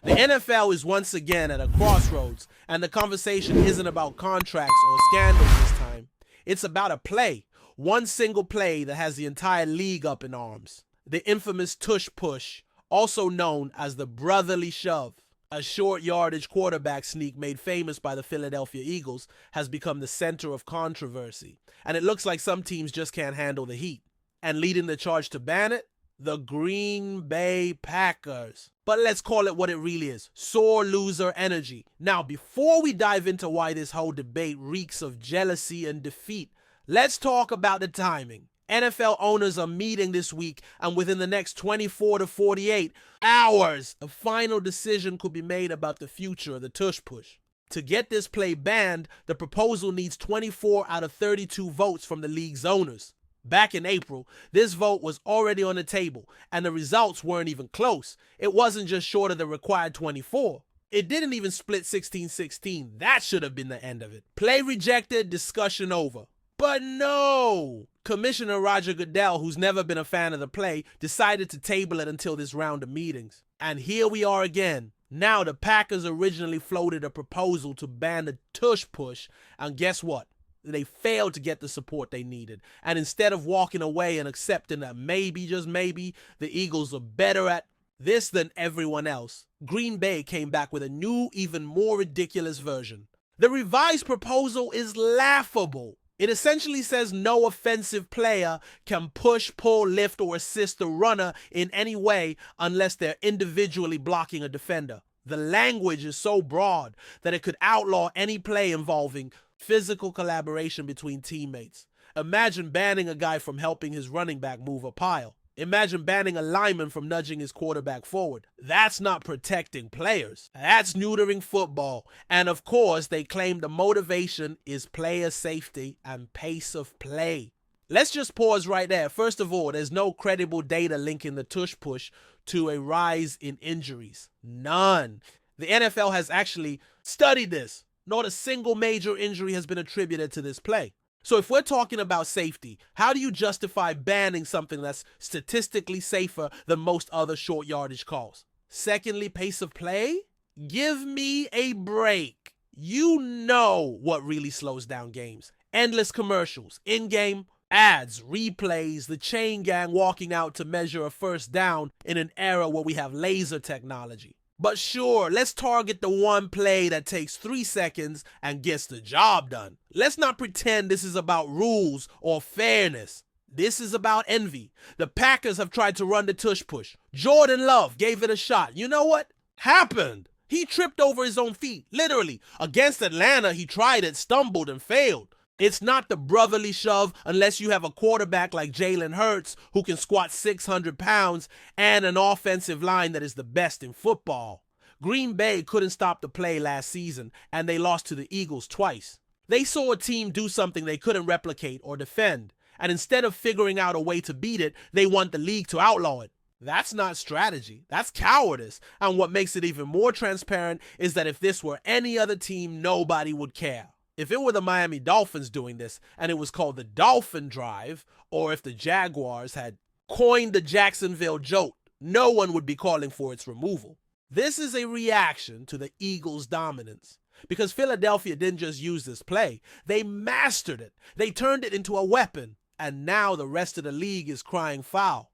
The NFL is once again at a crossroads, and the conversation isn't about contracts or scandals this time. It's about a play, one single play that has the entire league up in arms. The infamous tush push, also known as the brotherly shove, a short yardage quarterback sneak made famous by the Philadelphia Eagles, has become the center of controversy, and it looks like some teams just can't handle the heat. And leading the charge to ban it? The Green Bay Packers. But let's call it what it really is, sore loser energy. Now, before we dive into why this whole debate reeks of jealousy and defeat, let's talk about the timing. NFL owners are meeting this week, and within the next 24 to 48 hours, a final decision could be made about the future of the tush push. To get this play banned, the proposal needs 24 out of 32 votes from the league's owners. Back in April, this vote was already on the table, and the results weren't even close. It wasn't just short of the required 24. It didn't even split 16-16. That should have been the end of it. Play rejected, discussion over. But no! Commissioner Roger Goodell, who's never been a fan of the play, decided to table it until this round of meetings. And here we are again. Now, the Packers originally floated a proposal to ban the tush push, and guess what? They failed to get the support they needed. And instead of walking away and accepting that maybe, just maybe, the Eagles are better at this than everyone else, Green Bay came back with a new, even more ridiculous version. The revised proposal is laughable. It essentially says no offensive player can push, pull, lift, or assist the runner in any way unless they're individually blocking a defender. The language is so broad that it could outlaw any play involving physical collaboration between teammates. Imagine banning a guy from helping his running back move a pile. Imagine banning a lineman from nudging his quarterback forward. That's not protecting players. That's neutering football. And of course, they claim the motivation is player safety and pace of play. Let's just pause right there. First of all, there's no credible data linking the tush push to a rise in injuries. None. The NFL has actually studied this. Not a single major injury has been attributed to this play. So if we're talking about safety, how do you justify banning something that's statistically safer than most other short yardage calls? Secondly, pace of play? Give me a break. You know what really slows down games. Endless commercials, in-game ads, replays, the chain gang walking out to measure a first down in an era where we have laser technology. But sure, let's target the one play that takes 3 seconds and gets the job done. Let's not pretend this is about rules or fairness. This is about envy. The Packers have tried to run the tush push. Jordan Love gave it a shot. You know what happened? He tripped over his own feet, literally. Against Atlanta, he tried it, stumbled, and failed. It's not the brotherly shove unless you have a quarterback like Jalen Hurts who can squat 600 pounds and an offensive line that is the best in football. Green Bay couldn't stop the play last season, and they lost to the Eagles twice. They saw a team do something they couldn't replicate or defend, and instead of figuring out a way to beat it, they want the league to outlaw it. That's not strategy. That's cowardice. And what makes it even more transparent is that if this were any other team, nobody would care. If it were the Miami Dolphins doing this and it was called the Dolphin Drive, or if the Jaguars had coined the Jacksonville joke, no one would be calling for its removal. This is a reaction to the Eagles' dominance. Because Philadelphia didn't just use this play, they mastered it. They turned it into a weapon, and now the rest of the league is crying foul.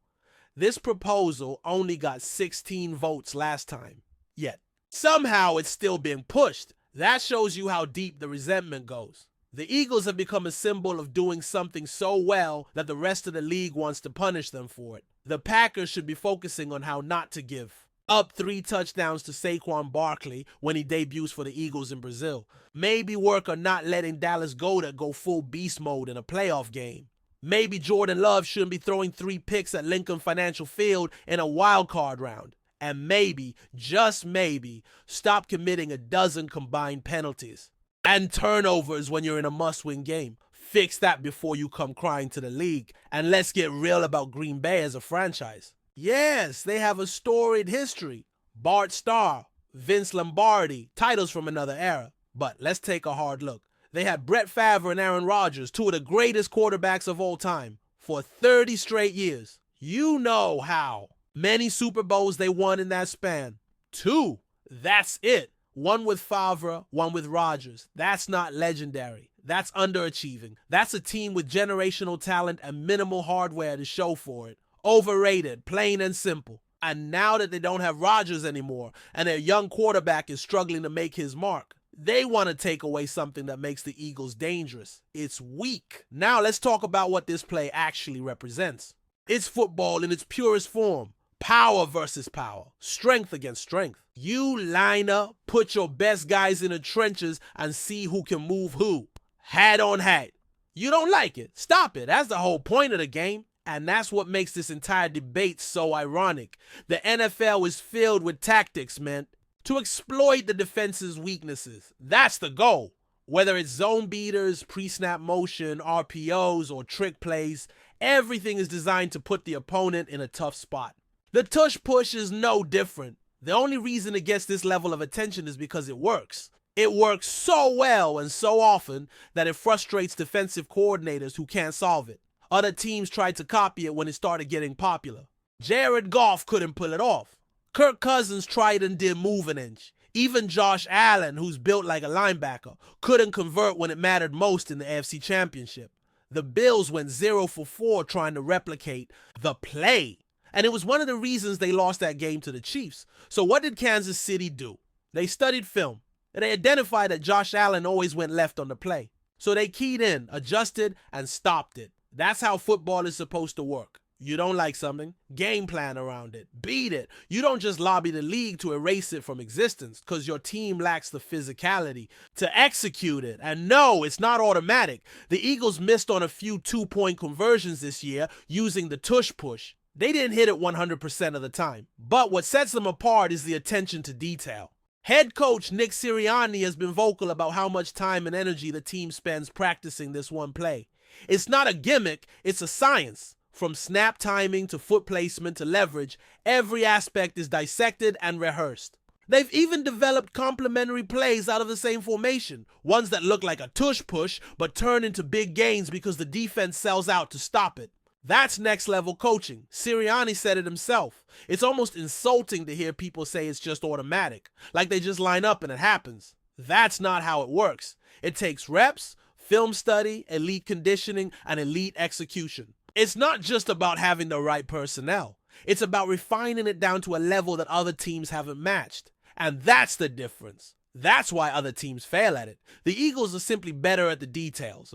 This proposal only got 16 votes last time, yet somehow it's still being pushed. That shows you how deep the resentment goes. The Eagles have become a symbol of doing something so well that the rest of the league wants to punish them for it. The Packers should be focusing on how not to give. Up 3 touchdowns to Saquon Barkley when he debuts for the Eagles in Brazil. Maybe work on not letting Dallas Goedert go full beast mode in a playoff game. Maybe Jordan Love shouldn't be throwing 3 picks at Lincoln Financial Field in a wild card round. And maybe, just maybe, stop committing a dozen combined penalties and turnovers when you're in a must-win game. Fix that before you come crying to the league. And let's get real about Green Bay as a franchise. Yes, they have a storied history. Bart Starr, Vince Lombardi, titles from another era. But let's take a hard look. They had Brett Favre and Aaron Rodgers, 2 of the greatest quarterbacks of all time, for 30 straight years. You know how many Super Bowls they won in that span. 2. That's it. One with Favre, one with Rodgers. That's not legendary. That's underachieving. That's a team with generational talent and minimal hardware to show for it. Overrated, plain and simple. And now that they don't have Rodgers anymore and their young quarterback is struggling to make his mark, they want to take away something that makes the Eagles dangerous. It's weak. Now let's talk about what this play actually represents. It's football in its purest form. Power versus power. Strength against strength. You line up, put your best guys in the trenches, and see who can move who. Hat on hat. You don't like it? Stop it. That's the whole point of the game. And that's what makes this entire debate so ironic. The NFL is filled with tactics, man, to exploit the defense's weaknesses. That's the goal. Whether it's zone beaters, pre-snap motion, RPOs, or trick plays, everything is designed to put the opponent in a tough spot. The tush push is no different. The only reason it gets this level of attention is because it works. It works so well and so often that it frustrates defensive coordinators who can't solve it. Other teams tried to copy it when it started getting popular. Jared Goff couldn't pull it off. Kirk Cousins tried and did move an inch. Even Josh Allen, who's built like a linebacker, couldn't convert when it mattered most in the AFC Championship. The Bills went 0 for 4 trying to replicate the play. And it was one of the reasons they lost that game to the Chiefs. So what did Kansas City do? They studied film, and they identified that Josh Allen always went left on the play. So they keyed in, adjusted, and stopped it. That's how football is supposed to work. You don't like something, game plan around it, beat it. You don't just lobby the league to erase it from existence because your team lacks the physicality to execute it. And no, it's not automatic. The Eagles missed on a few 2-point conversions this year using the tush push. They didn't hit it 100% of the time. But what sets them apart is the attention to detail. Head coach Nick Sirianni has been vocal about how much time and energy the team spends practicing this one play. It's not a gimmick, it's a science. From snap timing to foot placement to leverage, every aspect is dissected and rehearsed. They've even developed complementary plays out of the same formation, ones that look like a tush push but turn into big gains because the defense sells out to stop it. That's next level coaching. Sirianni said it himself. It's almost insulting to hear people say it's just automatic, like they just line up and it happens. That's not how it works. It takes reps, film study, elite conditioning, and elite execution. It's not just about having the right personnel. It's about refining it down to a level that other teams haven't matched. And that's the difference. That's why other teams fail at it. The Eagles are simply better at the details.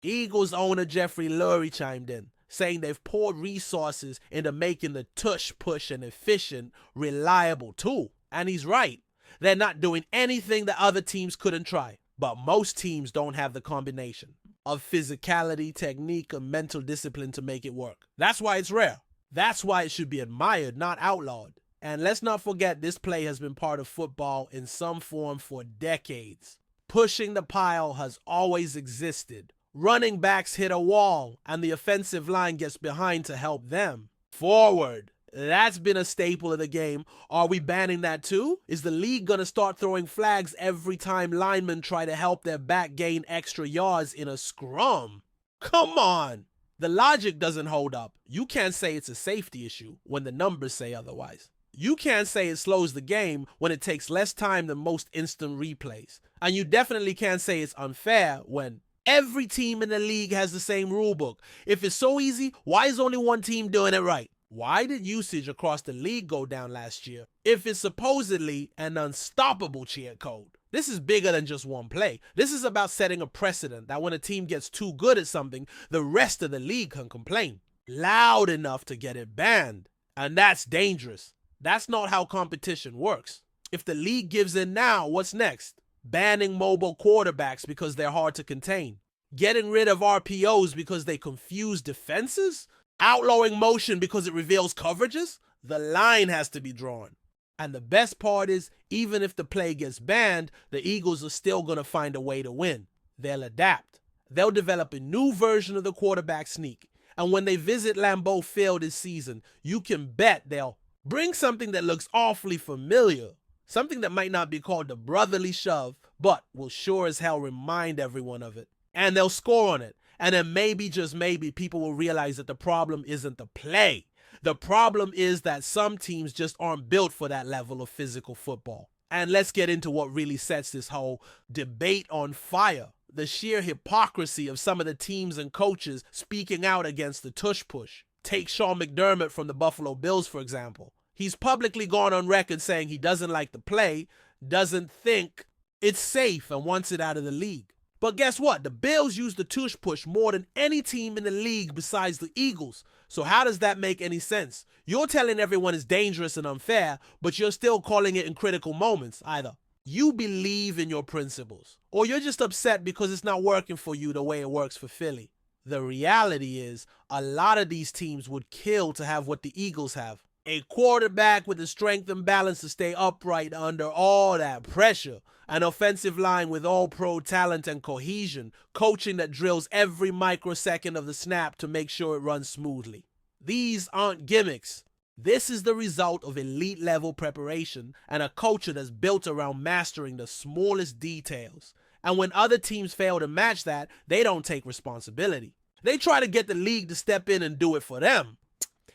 Eagles owner Jeffrey Lurie chimed in, saying they've poured resources into making the tush push an efficient, reliable tool. And he's right. They're not doing anything that other teams couldn't try. But most teams don't have the combination of physicality, technique, and mental discipline to make it work. That's why it's rare. That's why it should be admired, not outlawed. And let's not forget this play has been part of football in some form for decades. Pushing the pile has always existed. Running backs hit a wall, and the offensive line gets behind to help them. Forward. That's been a staple of the game. Are we banning that too? Is the league going to start throwing flags every time linemen try to help their back gain extra yards in a scrum? Come on. The logic doesn't hold up. You can't say it's a safety issue when the numbers say otherwise. You can't say it slows the game when it takes less time than most instant replays. And you definitely can't say it's unfair when every team in the league has the same rulebook. If it's so easy, why is only one team doing it right? Why did usage across the league go down last year if it's supposedly an unstoppable cheat code? This is bigger than just one play. This is about setting a precedent that when a team gets too good at something, the rest of the league can complain loud enough to get it banned. And that's dangerous. That's not how competition works. If the league gives in now, what's next? Banning mobile quarterbacks because they're hard to contain. Getting rid of RPOs because they confuse defenses? Outlawing motion because it reveals coverages? The line has to be drawn. And the best part is, even if the play gets banned, the Eagles are still going to find a way to win. They'll adapt. They'll develop a new version of the quarterback sneak. And when they visit Lambeau Field this season, you can bet they'll bring something that looks awfully familiar. Something that might not be called the brotherly shove, but will sure as hell remind everyone of it. And they'll score on it. And then maybe, just maybe, people will realize that the problem isn't the play. The problem is that some teams just aren't built for that level of physical football. And let's get into what really sets this whole debate on fire. The sheer hypocrisy of some of the teams and coaches speaking out against the tush push. Take Sean McDermott from the Buffalo Bills, for example. He's publicly gone on record saying he doesn't like the play, doesn't think it's safe, and wants it out of the league. But guess what? The Bills use the tush push more than any team in the league besides the Eagles. So how does that make any sense? You're telling everyone it's dangerous and unfair, but you're still calling it in critical moments. Either you believe in your principles, or you're just upset because it's not working for you the way it works for Philly. The reality is, a lot of these teams would kill to have what the Eagles have. A quarterback with the strength and balance to stay upright under all that pressure. An offensive line with all-pro talent and cohesion. Coaching that drills every microsecond of the snap to make sure it runs smoothly. These aren't gimmicks. This is the result of elite-level preparation and a culture that's built around mastering the smallest details. And when other teams fail to match that, they don't take responsibility. They try to get the league to step in and do it for them.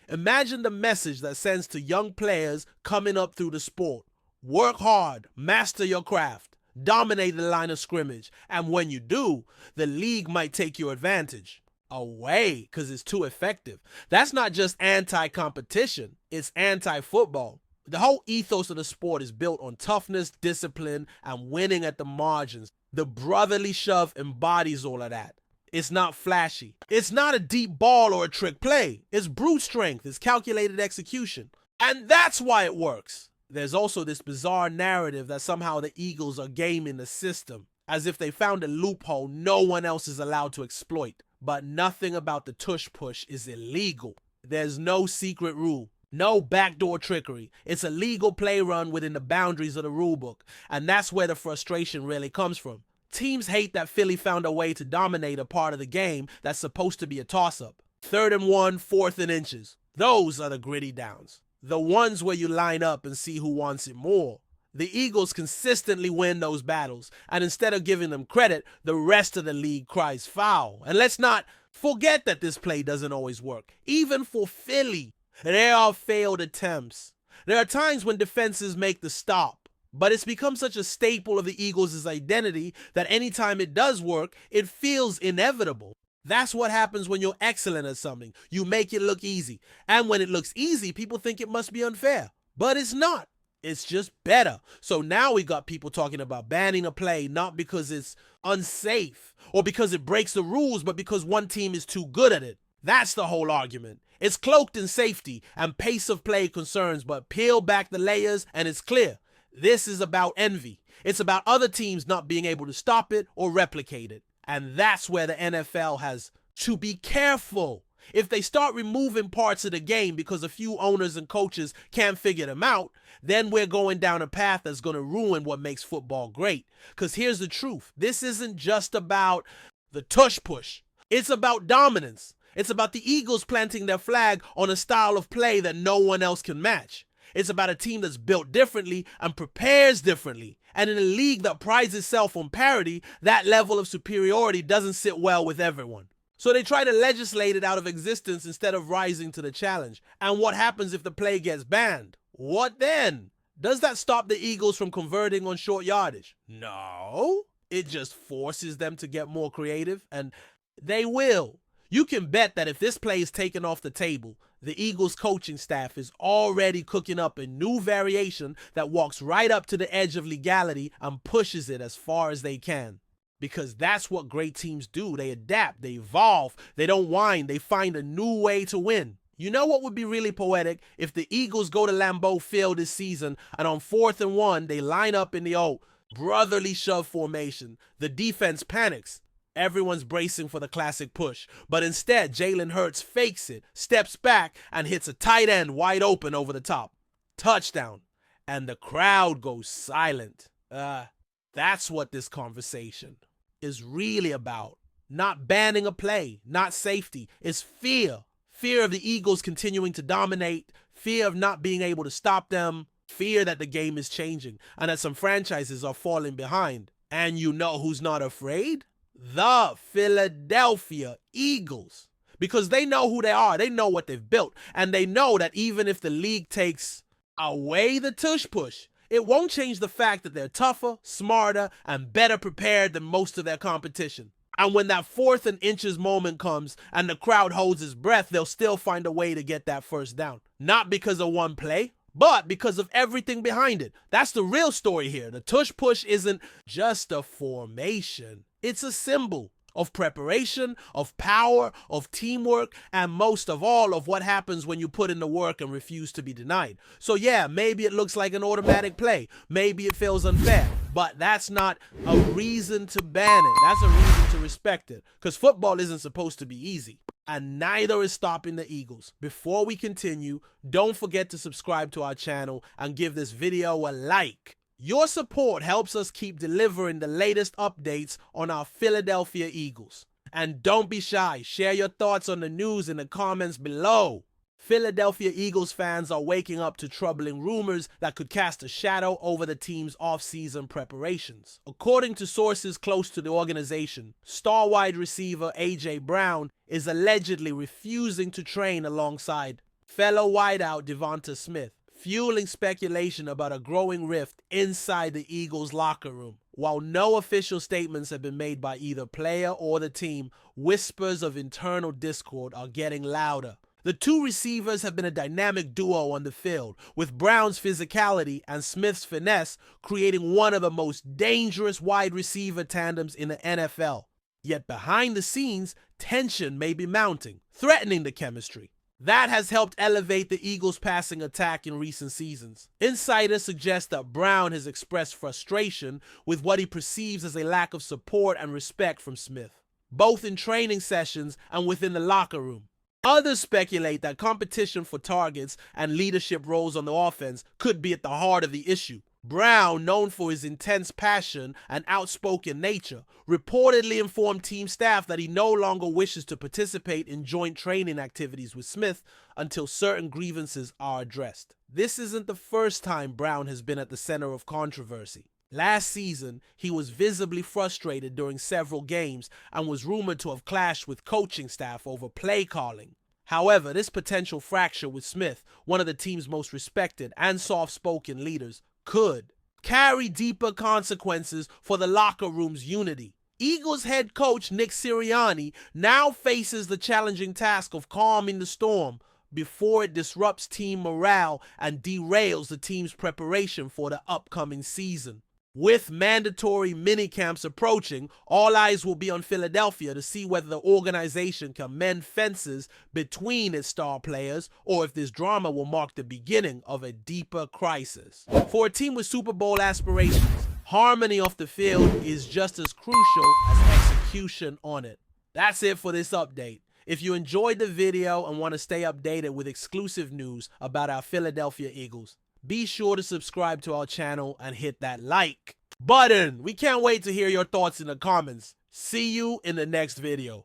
Imagine the message that sends to young players coming up through the sport. Work hard, master your craft, dominate the line of scrimmage, and when you do, the league might take your advantage away because it's too effective. That's not just anti-competition, it's anti-football. The whole ethos of the sport is built on toughness, discipline, and winning at the margins. The brotherly shove embodies all of that. It's not flashy. It's not a deep ball or a trick play. It's brute strength. It's calculated execution. And that's why it works. There's also this bizarre narrative that somehow the Eagles are gaming the system, as if they found a loophole no one else is allowed to exploit. But nothing about the tush push is illegal. There's no secret rule. No backdoor trickery. It's a legal play run within the boundaries of the rulebook. And that's where the frustration really comes from. Teams hate that Philly found a way to dominate a part of the game that's supposed to be a toss-up. 3rd and 1, 4th and inches. Those are the gritty downs. The ones where you line up and see who wants it more. The Eagles consistently win those battles, and instead of giving them credit, the rest of the league cries foul. And let's not forget that this play doesn't always work. Even for Philly, there are failed attempts. There are times when defenses make the stop. But it's become such a staple of the Eagles' identity that anytime it does work, it feels inevitable. That's what happens when you're excellent at something. You make it look easy. And when it looks easy, people think it must be unfair. But it's not. It's just better. So now we got people talking about banning a play, not because it's unsafe or because it breaks the rules, but because one team is too good at it. That's the whole argument. It's cloaked in safety and pace of play concerns, but peel back the layers and it's clear. This is about envy. It's about other teams not being able to stop it or replicate it. And that's where the NFL has to be careful. If they start removing parts of the game because a few owners and coaches can't figure them out, then we're going down a path that's going to ruin what makes football great. Because here's the truth. This isn't just about the tush push. It's about dominance. It's about the Eagles planting their flag on a style of play that no one else can match. It's about a team that's built differently and prepares differently. And in a league that prides itself on parity, that level of superiority doesn't sit well with everyone. So they try to legislate it out of existence instead of rising to the challenge. And what happens if the play gets banned? What then? Does that stop the Eagles from converting on short yardage? No. It just forces them to get more creative, and they will. You can bet that if this play is taken off the table, the Eagles coaching staff is already cooking up a new variation that walks right up to the edge of legality and pushes it as far as they can. Because that's what great teams do. They adapt, they evolve, they don't whine, they find a new way to win. You know what would be really poetic? If the Eagles go to Lambeau Field this season and on 4th and 1, they line up in the old brotherly shove formation. The defense panics. Everyone's bracing for the classic push, but instead Jalen Hurts fakes it, steps back, and hits a tight end wide open over the top. Touchdown. And the crowd goes silent. That's what this conversation is really about. Not banning a play, not safety. It's fear. Fear of the Eagles continuing to dominate, fear of not being able to stop them, fear that the game is changing, and that some franchises are falling behind. And you know who's not afraid? The Philadelphia Eagles. Because they know who they are. They know what they've built. And they know that even if the league takes away the tush push, It won't change the fact that they're tougher, smarter, and better prepared than most of their competition. And when that 4th and inches moment comes and the crowd holds its breath, they'll still find a way to get that first down. Not because of one play, but because of everything behind it. That's the real story here. The tush push isn't just a formation. It's a symbol of preparation, of power, of teamwork, and most of all, of what happens when you put in the work and refuse to be denied. So yeah, maybe it looks like an automatic play. Maybe it feels unfair. But that's not a reason to ban it. That's a reason to respect it. Because football isn't supposed to be easy. And neither is stopping the Eagles. Before we continue, don't forget to subscribe to our channel and give this video a like. Your support helps us keep delivering the latest updates on our Philadelphia Eagles. And don't be shy, share your thoughts on the news in the comments below. Philadelphia Eagles fans are waking up to troubling rumors that could cast a shadow over the team's off-season preparations. According to sources close to the organization, star wide receiver A.J. Brown is allegedly refusing to train alongside fellow wideout DeVonta Smith, fueling speculation about a growing rift inside the Eagles' locker room. While no official statements have been made by either player or the team, whispers of internal discord are getting louder. The two receivers have been a dynamic duo on the field, with Brown's physicality and Smith's finesse creating one of the most dangerous wide receiver tandems in the NFL. Yet behind the scenes, tension may be mounting, threatening the chemistry. That has helped elevate the Eagles' passing attack in recent seasons. Insiders suggest that Brown has expressed frustration with what he perceives as a lack of support and respect from Smith, both in training sessions and within the locker room. Others speculate that competition for targets and leadership roles on the offense could be at the heart of the issue. Brown, known for his intense passion and outspoken nature, reportedly informed team staff that he no longer wishes to participate in joint training activities with Smith until certain grievances are addressed. This isn't the first time Brown has been at the center of controversy. Last season, he was visibly frustrated during several games and was rumored to have clashed with coaching staff over play calling. However, this potential fracture with Smith, one of the team's most respected and soft-spoken leaders, could carry deeper consequences for the locker room's unity. Eagles head coach Nick Sirianni now faces the challenging task of calming the storm before it disrupts team morale and derails the team's preparation for the upcoming season. With mandatory minicamps approaching, all eyes will be on Philadelphia to see whether the organization can mend fences between its star players or if this drama will mark the beginning of a deeper crisis. For a team with Super Bowl aspirations, harmony off the field is just as crucial as execution on it. That's it for this update. If you enjoyed the video and want to stay updated with exclusive news about our Philadelphia Eagles, be sure to subscribe to our channel and hit that like button. We can't wait to hear your thoughts in the comments. See you in the next video.